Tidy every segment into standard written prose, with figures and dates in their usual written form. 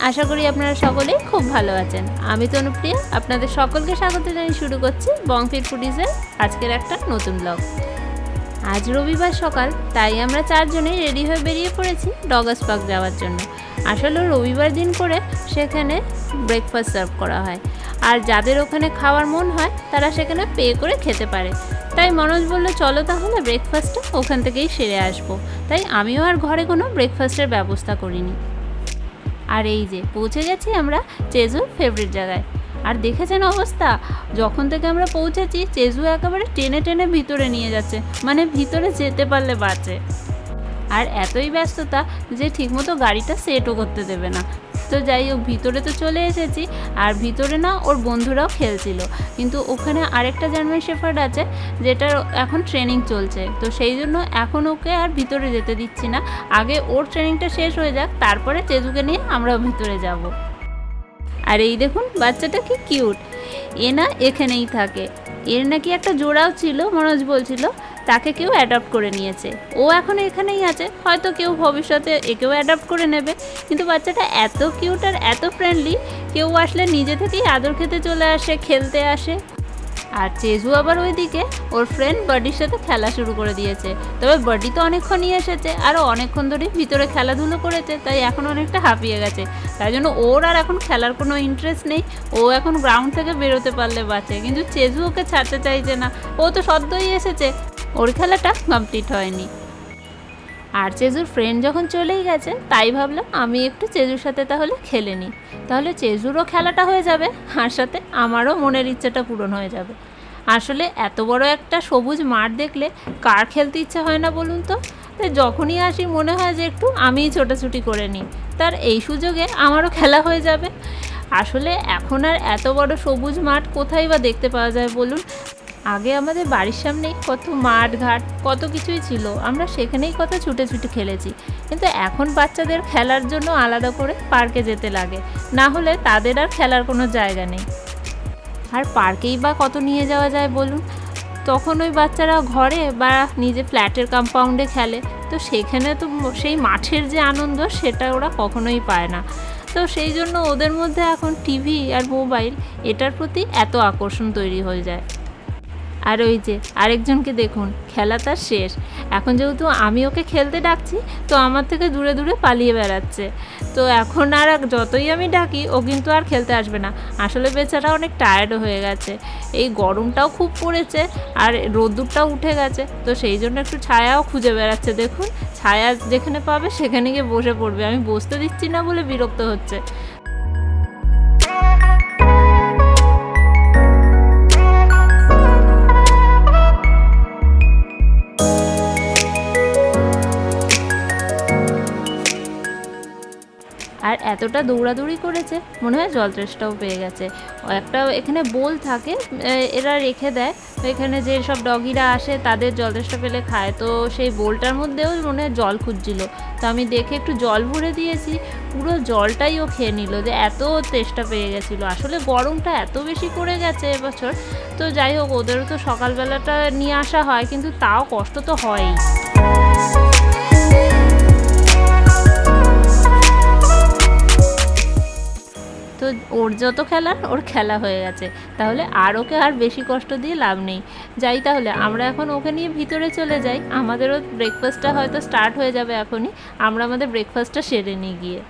আশা করি আপনারা সকলেই খুব ভালো আছেন। আমি তনুপ্রিয়া, আপনাদের সকলকে স্বাগত জানিয়ে শুরু করছি বংফির ফুডিজের আজকের একটা নতুন ব্লগ। আজ রবিবার সকাল, তাই আমরা চারজনেই রেডি হয়ে বেরিয়ে পড়েছি ডগাস পার্ক যাওয়ার জন্য। আসলে রবিবার দিন করে সেখানে ব্রেকফাস্ট সার্ভ করা হয়, আর যাদের ওখানে খাওয়ার মন হয় তারা সেখানে পে করে খেতে পারে। তাই মনোজ বলল, চলো তাহলে ব্রেকফাস্টটা ওখান থেকেই সেরে আসবো। তাই আমিও আর ঘরে কোনো ব্রেকফাস্টের ব্যবস্থা করিনি। আর এই যে পৌঁছে গেছি আমরা চেজুর ফেভারিট জায়গায়। আর দেখেছেন অবস্থা, যখন থেকে আমরা পৌঁছেছি চেজু একেবারে টেনে টেনে ভিতরে নিয়ে যাচ্ছে, মানে ভিতরে যেতে পারলে বাঁচে। আর এতই ব্যস্ততা যে ঠিকমতো গাড়িটা সেটও করতে দেবে না। তো যাই হোক, ভিতরে তো চলে এসেছি। আর ভিতরে না ওর বন্ধুরাও খেলছিল, কিন্তু ওখানে আরেকটা জার্মান শেফার্ড আছে যেটার এখন ট্রেনিং চলছে, তো সেই জন্য এখন ওকে আর ভিতরে যেতে দিচ্ছি না। আগে ওর ট্রেনিংটা শেষ হয়ে যাক, তারপরে চেজুকে নিয়ে আমরা ভিতরে যাব। আর এই দেখুন বাচ্চাটা কি কিউট, এ না এখানেই থাকে। এর নাকি একটা জোড়াও ছিল, মনোজ বলছিল, তাকে কেউ অ্যাডপ্ট করে নিয়েছে। ও এখন এখানেই আছে, হয়তো কেউ ভবিষ্যতে একেও অ্যাডপ্ট করে নেবে। কিন্তু বাচ্চাটা এত কিউট আর এত ফ্রেন্ডলি, কেউ আসলে নিজে থেকেই আদর খেতে চলে আসে, খেলতে আসে। আর চেজু আবার ওইদিকে ওর ফ্রেন্ড বার্ডির সাথে খেলা শুরু করে দিয়েছে। তবে বার্ডি তো অনেকক্ষণই এসেছে, আরও অনেকক্ষণ ধরেই ভিতরে খেলাধুলো করেছে, তাই এখন অনেকটা হাঁপিয়ে গেছে। তাই জন্য ওর আর এখন খেলার কোনো ইন্টারেস্ট নেই। ও এখন গ্রাউন্ড থেকে বেরোতে পারলে বাঁচে, কিন্তু চেজু ওকে ছাড়তে চাইছে না। ও তো সদ্যই এসেছে, ওর খেলাটা কমপ্লিট হয়নি। আর চেজুর ফ্রেন্ড যখন চলেই গেছে, তাই ভাবলাম আমি একটু চেজুর সাথে তাহলে খেলে নিই, তাহলে চেজুরও খেলাটা হয়ে যাবে, আর সাথে আমারও মনের ইচ্ছাটা পূরণ হয়ে যাবে। আসলে এত বড় একটা সবুজ মাঠ দেখলে কার খেলতে ইচ্ছে হয় না বলুন তো? তাই যখনই আসি মনে হয় যে একটু আমিই ছোটাছুটি করে নিই, তার এই সুযোগে আমারও খেলা হয়ে যাবে। আসলে এখন আর এত বড় সবুজ মাঠ কোথায় বা দেখতে পাওয়া যায় বলুন? আগে আমাদের বাড়ির সামনেই কত মাঠ ঘাট কত কিছুই ছিল, আমরা সেখানেই কত ছুটে খেলেছি। কিন্তু এখন বাচ্চাদের খেলার জন্য আলাদা করে পার্কে যেতে লাগে, না হলে তাদের আর খেলার কোনো জায়গা নেই। আর পার্কেই বা কত নিয়ে যাওয়া যায় বলুন? তখন ওই বাচ্চারা ঘরে বা নিজে ফ্ল্যাটের কম্পাউন্ডে খেলে, তো সেখানে তো সেই মাঠের যে আনন্দ সেটা ওরা কখনোই পায় না। তো সেই জন্য ওদের মধ্যে এখন টিভি আর মোবাইল এটার প্রতি এত আকর্ষণ তৈরি হয়ে যায়। আর ওই যে আরেকজনকে দেখুন, খেলা তার শেষ। এখন যেহেতু আমি ওকে খেলতে ডাকছি, তো আমার থেকে দূরে দূরে পালিয়ে বেড়াচ্ছে। তো এখন আর যতই আমি ডাকি, ও কিন্তু আর খেলতে আসবে না। আসলে বেচারা অনেক টায়ার্ডও হয়ে গেছে, এই গরমটাও খুব পড়েছে আর রোদ্দুরটাও উঠে গেছে, তো সেই জন্য একটু ছায়াও খুঁজে বেড়াচ্ছে। দেখুন, ছায়া যেখানে পাবে সেখানে গিয়ে বসে পড়বে, আমি বসতে দিচ্ছি না বলে বিরক্ত হচ্ছে। আর এতটা দৌড়াদৌড়ি করেছে, মনে হয় জল তেষ্টাও পেয়ে গেছে। একটা এখানে বোল থাকে, এরা রেখে দেয়, এখানে যে সব ডগিরা আসে তাদের জল তেষ্টা পেলে খায়, তো সেই বোলটার মধ্যেও মনে হয় জল খুঁজছিল। তো আমি দেখে একটু জল ভরে দিয়েছি, পুরো জলটাই ও খেয়ে নিল, যে এত তেষ্টা পেয়ে গেছিলো। আসলে গরমটা এত বেশি পড়ে গেছে এবছর। তো যাই হোক, ওদেরও তো সকালবেলাটা নিয়ে আসা হয়, কিন্তু তাও কষ্ট তো হয়ই। তো ওর যত খেলার ওর খেলা হয়ে গেছে, তাহলে আর ওকে আর বেশি কষ্ট দিয়ে লাভ নেই। যাই তাহলে আমরা এখন ওকে নিয়ে ভিতরে চলে যাই, আমাদেরও ব্রেকফাস্টটা হয়তো স্টার্ট হয়ে যাবে এখনই, আমরা আমাদের ব্রেকফাস্টটা সেরে নিয়ে গিয়ে।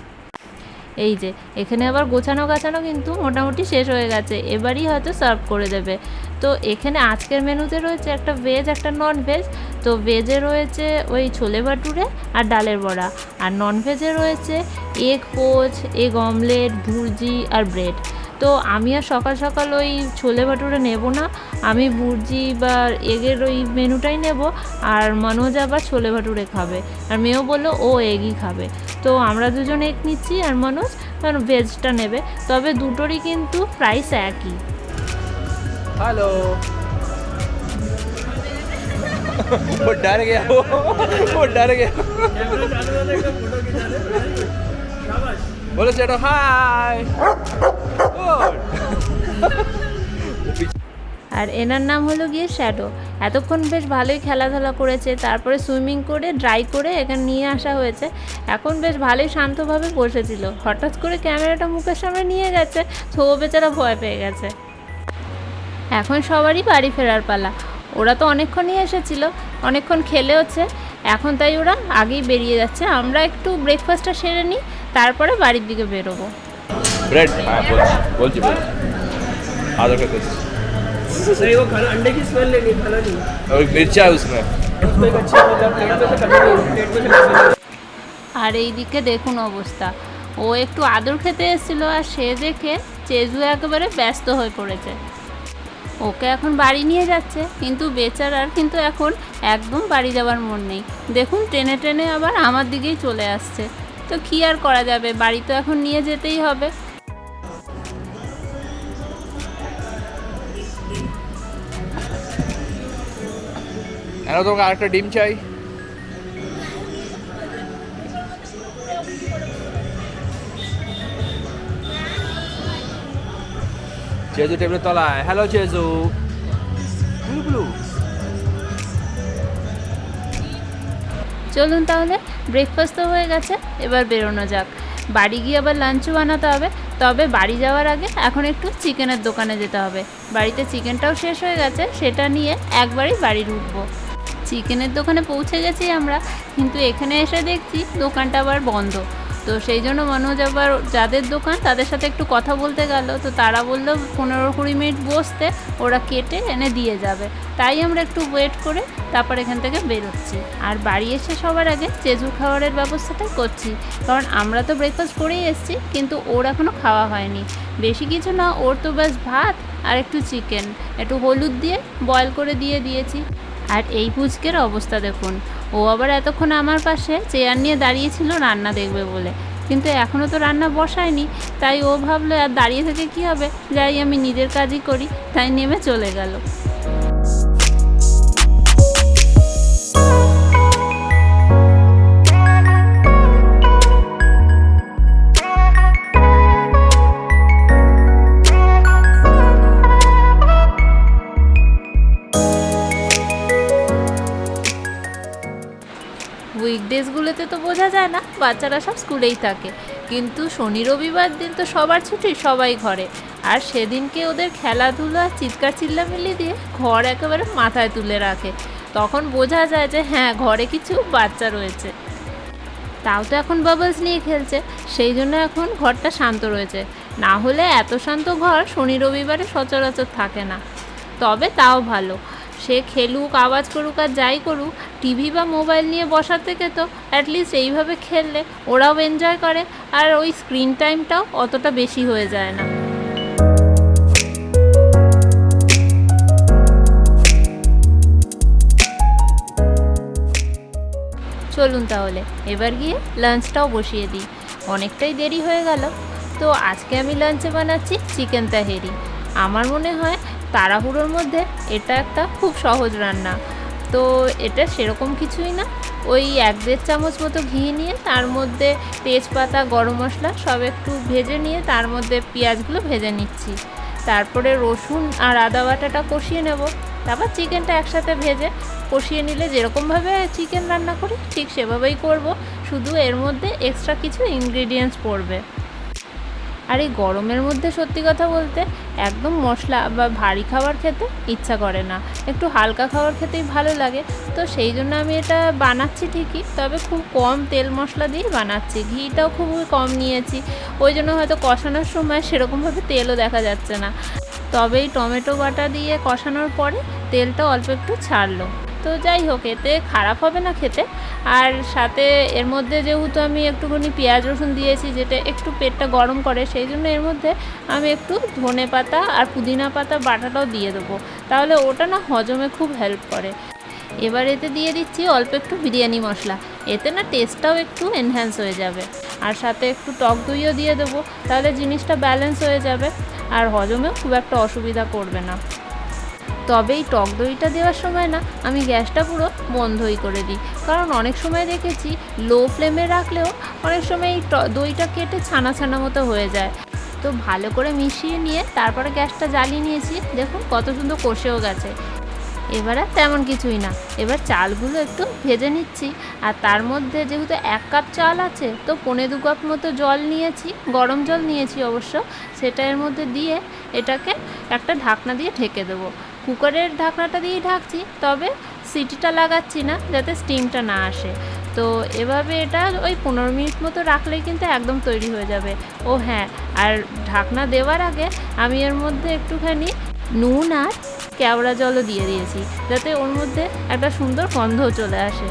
এই যে এখানে আবার গোছানো গাছানো কিন্তু মোটামুটি শেষ হয়ে গেছে, এবারই হয়তো সার্ভ করে দেবে। তো এখানে আজকের মেনুতে রয়েছে একটা ভেজ একটা নন ভেজ। তো ভেজে রয়েছে ওই ছোলে ভাটুরে আর ডালের বড়া, আর নন ভেজে রয়েছে egg poach, egg omelette, bhurji আর ব্রেড। তো আমি আর সকাল সকাল ওই ছোলে ভাটুরে নেব না, আমি ভুর্জি বা এগের ওই মেনুটাই নেব। আর মনোজ আবার ছোলে ভাটুরে খাবে, আর মেয়েও বললো ও এগই খাবে। তো আমরা দুজন এগ নিচ্ছি আর মনোজ ভেজটা নেবে। তবে দুটোরই কিন্তু প্রাইস একই। हेलो वो डर गया, वो डर गया। बोलो चलो हाय। আর এনার নাম হলো গিয়ে শ্যাডো। এতক্ষণ বেশ ভালোই খেলাধুলা করেছে, তারপরে সুইমিং করে ড্রাই করে এখানে নিয়ে আসা হয়েছে। এখন বেশ ভালোই শান্তভাবে বসেছিল, হঠাৎ করে ক্যামেরাটা মুখের সামনে নিয়ে গেছে, তো ও বেচারা ভয় পেয়ে গেছে। এখন সবারই বাড়ি ফেরার পালা। ওরা তো অনেকক্ষণই এসেছিল, অনেকক্ষণ খেলে হচ্ছে, এখন তাই ওরা আগেই বেরিয়ে যাচ্ছে। আমরা একটু ব্রেকফাস্টটা সেরে নিই, তারপরে বাড়ির দিকে বেরোবো। ब्रेड हाँ बोलছি आदर करते नहीं, वो खाना अंडे की स्मेल लेनी, खाना नहीं। और मिर्चा है उसमें उसमें एक अच्छी मतलब प्लेट में से कभी नहीं, प्लेट में से कभी नहीं। আর এইদিকে দেখুন অবস্থা, ও একটু আদর খেতে এসেছিল আর সে দেখে চেজু একেবারে ব্যস্ত হয়ে পড়েছে। ওকে এখন বাড়ি নিয়ে যাচ্ছে, কিন্তু বেচারার কিন্তু এখন একদম বাড়ি যাওয়ার মন নেই। দেখুন টেনে টেনে আবার আমার দিকেই চলে আসছে। তো কী আর করা যাবে, বাড়ি তো এখন নিয়ে যেতেই হবে। এনে তোমাকে আরেকটা ডিম চাই। চেজু টেবিলের তলায়। হ্যালো চেজু। Blue blue. চলুন তাহলে, ব্রেকফাস্ট তো হয়ে গেছে, এবার বেরোনো যাক। বাড়ি গিয়ে আবার লাঞ্চও বানাতে হবে। তবে বাড়ি যাওয়ার আগে এখন একটু চিকেনের দোকানে যেতে হবে। বাড়িতে চিকেনটাও শেষ হয়ে গেছে, সেটা নিয়ে একবারই বাড়ি ঢুকবো। চিকেনের দোকানে পৌঁছে গেছি আমরা, কিন্তু এখানে এসে দেখছি দোকানটা আবার বন্ধ। তো সেই জন্য মনোজ আবার যাদের দোকান তাদের সাথে একটু কথা বলতে গেল। তো তারা বললো 15-20 মিনিট বসতে ওরা কেটে এনে দিয়ে যাবে। তাই আমরা একটু ওয়েট করে তারপর এখান থেকে বেরোচ্ছি। আর বাড়ি এসে সবার আগে চেজুর খাবারের ব্যবস্থাটাই করছি, কারণ আমরা তো ব্রেকফাস্ট করেই এসেছি, কিন্তু ওর এখনও খাওয়া হয়নি। বেশি কিছু না, ওর তো ব্যাস ভাত আর একটু চিকেন একটু হলুদ দিয়ে বয়েল করে দিয়ে দিয়েছি। আর এই পুচকের অবস্থা দেখুন, ও আবার এতক্ষণ আমার পাশে চেয়ার নিয়ে দাঁড়িয়েছিল রান্না দেখবে বলে, কিন্তু এখনও তো রান্না বসায়নি। তাই ও ভাবলো আর দাঁড়িয়ে থেকে কী হবে, যাই আমি নিজের কাজই করি, তাই নেমে চলে গেল। উইকডেজগুলোতে তো বোঝা যায় না, বাচ্চারা সব স্কুলেই থাকে, কিন্তু শনি রবিবার দিন তো সবার ছুটি, সবাই ঘরে। আর সেদিনকে ওদের খেলাধুলা চিৎকার চিল্লামিল্লি দিয়ে ঘর একেবারে মাথায় তুলে রাখে। তখন বোঝা যায় যে হ্যাঁ, ঘরে কিছু বাচ্চা রয়েছে। তাও তো এখন বাবলস নিয়ে খেলছে, সেই জন্য এখন ঘরটা শান্ত রয়েছে। না হলে এত শান্ত ঘর শনি রবিবারে সচরাচর থাকে না। তবে তাও ভালো, সে খেলুক, আওয়াজ করুক আর যাই করুক, টিভি বা মোবাইল নিয়ে বসার থেকে তো অ্যাটলিস্ট এইভাবে খেললে ওরাও এনজয় করে, আর ওই স্ক্রিন টাইমটাও অতটা বেশি হয়ে যায় না। চলুন তাহলে এবার গিয়ে লাঞ্চটাও বসিয়ে দিই, অনেকটাই দেরি হয়ে গেল। তো আজকে আমি লাঞ্চে বানাচ্ছি চিকেন তাহেরি। আমার মনে হয় তাড়াহুড়োর মধ্যে এটা একটা খুব সহজ রান্না। তো এটা সেরকম কিছুই না, ওই 1-1.5 চামচ মতো ঘি নিয়ে তার মধ্যে তেজপাতা, গরম মশলা সব একটু ভেজে নিয়ে তার মধ্যে পেঁয়াজগুলো ভেজে নিচ্ছি। তারপরে রসুন আর আদা বাটাটা কষিয়ে নেব। তারপর চিকেনটা একসাথে ভেজে কষিয়ে নিলে যেরকমভাবে চিকেন রান্না করি ঠিক সেভাবেই করব, শুধু এর মধ্যে এক্সট্রা কিছু ইনগ্রিডিয়েন্টস পড়বে। আর এই গরমের মধ্যে সত্যি কথা বলতে একদম মশলা বা ভারী খাবার খেতে ইচ্ছা করে না, একটু হালকা খাবার খেতেই ভালো লাগে। তো সেই জন্য আমি এটা বানাচ্ছি ঠিকই, তবে খুব কম তেল মশলা দিয়ে বানাচ্ছি, ঘিটাও খুবই কম নিয়েছি, ওই জন্য হয়তো কষানোর সময় সেরকমভাবে তেলও দেখা যাচ্ছে না। তবে এই টমেটো বাটা দিয়ে কষানোর পরে তেলটা অল্প একটু ছাড়লো। তো যাই হোক, এতে খারাপ হবে না খেতে। আর সাথে এর মধ্যে যেহেতু আমি একটুখানি পেঁয়াজ রসুন দিয়েছি, যেটা একটু পেটটা গরম করে, সেই জন্য এর মধ্যে আমি একটু ধনে পাতা আর পুদিনা পাতা বাটাটাও দিয়ে দেবো, তাহলে ওটা না হজমে খুব হেল্প করে। এবার এতে দিয়ে দিচ্ছি অল্প একটু বিরিয়ানি মশলা, এতে না টেস্টটাও একটু এনহ্যান্স হয়ে যাবে। আর সাথে একটু টক দইও দিয়ে দেবো, তাহলে জিনিসটা ব্যালেন্স হয়ে যাবে আর হজমেও খুব একটা অসুবিধা করবে না। তবে এই টক দইটা দেওয়ার সময় না আমি গ্যাসটা পুরো বন্ধই করে দিই, কারণ অনেক সময় দেখেছি লো ফ্লেমে রাখলেও অনেক সময় এই দইটা কেটে ছানা ছানা মতো হয়ে যায়। তো ভালো করে মিশিয়ে নিয়ে তারপরে গ্যাসটা জ্বালিয়ে নিয়েছি, দেখুন কত সুন্দর কষেও গেছে। এবার আর তেমন কিছুই না, এবার চালগুলো একটু ভেজে নিচ্ছি। আর তার মধ্যে যেহেতু 1 কাপ চাল আছে, তো 1.25 কাপ মতো জল নিয়েছি, গরম জল নিয়েছি অবশ্য। সেটা এর মধ্যে দিয়ে এটাকে একটা ঢাকনা দিয়ে ঢেকে দেবো। কুকারের ঢাকনাটা দিয়েই ঢাকছি, তবে সিটিটা লাগাচ্ছি না যাতে স্টিমটা না আসে। তো এভাবে এটা ওই 15 মিনিট মতো রাখলেই কিন্তু একদম তৈরি হয়ে যাবে। ও হ্যাঁ, আর ঢাকনা দেওয়ার আগে আমি এর মধ্যে একটুখানি নুন আর কেওড়া জলও দিয়ে দিয়েছি, যাতে ওর মধ্যে একটা সুন্দর গন্ধও চলে আসে।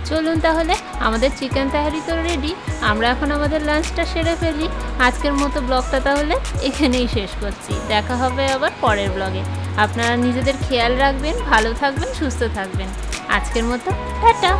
চলুন তাহলে, আমাদের চিকেন তাহারি তো রেডি। আমরা এখন আমাদের লাঞ্চটা সেরে ফেলি। আজকের মতো ব্লগটা তাহলে এখানেই শেষ করছি। দেখা হবে আবার পরের ব্লগে। আপনারা নিজেদের খেয়াল রাখবেন, ভালো থাকবেন, সুস্থ থাকবেন। আজকের মতো টাটা।